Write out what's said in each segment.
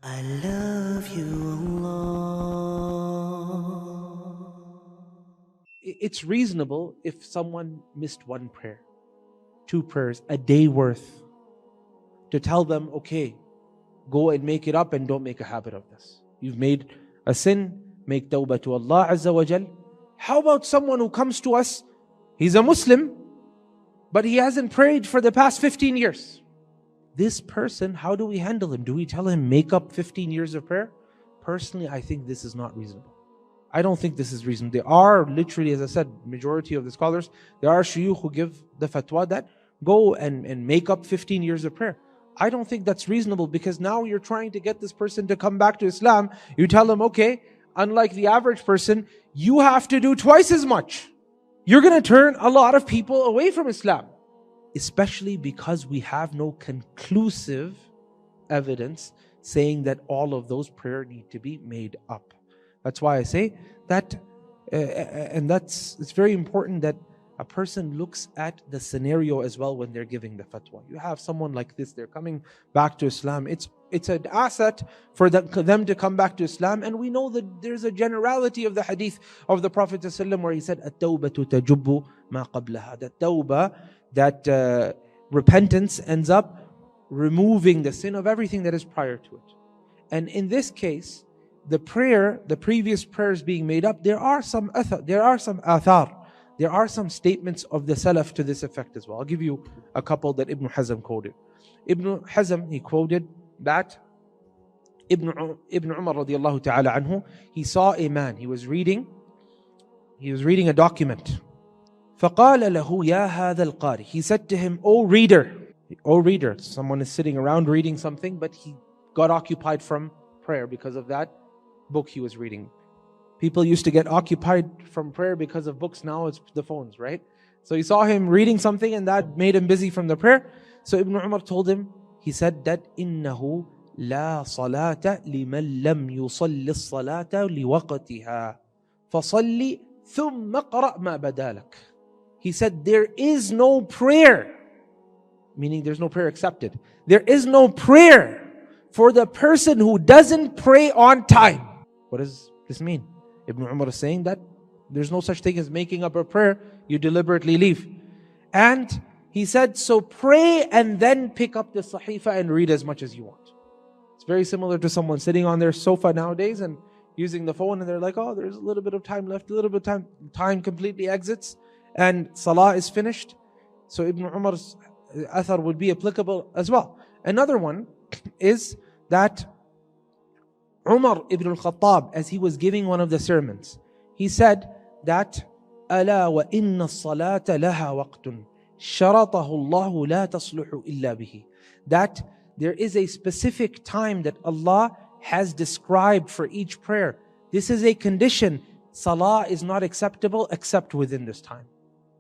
I love you, Allah. It's reasonable if someone missed one prayer, 2 prayers, a day worth, to tell them, okay, go and make it up and don't make a habit of this. You've made a sin, make tawbah to Allah Azza wa Jal. How about someone who comes to us, he's a Muslim, but he hasn't prayed for the past 15 years. This person, how do we handle him? Do we tell him, make up 15 years of prayer? Personally, I think this is not reasonable. I don't think this is reasonable. There are literally, as I said, majority of the scholars, there are shuyukh who give the fatwa that go and make up 15 years of prayer. I don't think that's reasonable, because now you're trying to get this person to come back to Islam. You tell them, okay, unlike the average person, you have to do twice as much. You're going to turn a lot of people away from Islam. Especially because we have no conclusive evidence saying that all of those prayers need to be made up. That's why I say that, it's very important that a person looks at the scenario as well when they're giving the fatwa. You have someone like this, they're coming back to Islam. It's an asset for them to come back to Islam. And we know that there's a generality of the hadith of the Prophet ﷺ where he said, "At-tawbatu tajubbu ma qablaha." That tawbah, that repentance ends up removing the sin of everything that is prior to it. And in this case, the previous prayers being made up, there are some athar, there are some statements of the Salaf to this effect as well. I'll give you a couple that Ibn Hazm quoted. Ibn Hazm, he quoted that Ibn Umar radiallahu ta'ala anhu, he saw a man, he was reading a document. فَقَالَ لَهُ يَا هَذَا الْقَارِ. He said to him, O reader, someone is sitting around reading something, but he got occupied from prayer because of that book he was reading. People used to get occupied from prayer because of books, now it's the phones, right? So he saw him reading something and that made him busy from the prayer. So Ibn Umar told him, he said that إِنَّهُ لَا صَلَاةَ لِمَنْ لَمْ يُصَلِّ الصَّلَاةَ لِوَقْتِهَا فَصَلِّ ثُمَّ قَرَأْ مَا بَدَالَكَ. He said, there is no prayer, meaning there's no prayer accepted. There is no prayer for the person who doesn't pray on time. What does this mean? Ibn Umar is saying that there's no such thing as making up a prayer you deliberately leave. And he said, so pray and then pick up the sahifa and read as much as you want. It's very similar to someone sitting on their sofa nowadays and using the phone, and they're like, oh, there's a little bit of time left, a little bit of time. Time completely exits and salah is finished. So Ibn Umar's athar would be applicable as well. Another one is that Umar ibn al-Khattab, as he was giving one of the sermons, he said that أَلَا وَإِنَّ الصَّلَاةَ لَهَا وَقْتٌ شَرَطَهُ اللَّهُ لَا تَصْلُحُ إِلَّا بِهِ. That there is a specific time that Allah has described for each prayer. This is a condition. Salah is not acceptable except within this time.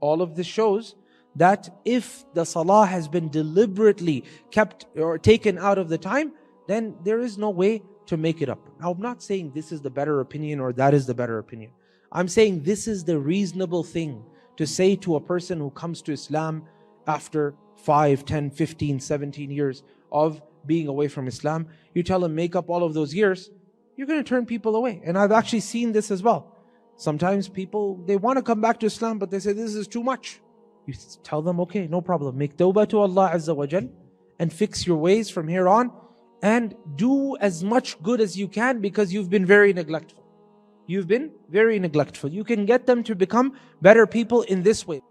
All of this shows that if the salah has been deliberately kept or taken out of the time, then there is no way to make it up. Now, I'm not saying this is the better opinion or that is the better opinion. I'm saying this is the reasonable thing to say to a person who comes to Islam after 5, 10, 15, 17 years of being away from Islam. You tell him, make up all of those years, you're going to turn people away. And I've actually seen this as well. Sometimes people, they want to come back to Islam, but they say, this is too much. You tell them, okay, no problem. Make tawbah to Allah Azza wa Jal and fix your ways from here on and do as much good as you can, because you've been very neglectful. You've been very neglectful. You can get them to become better people in this way.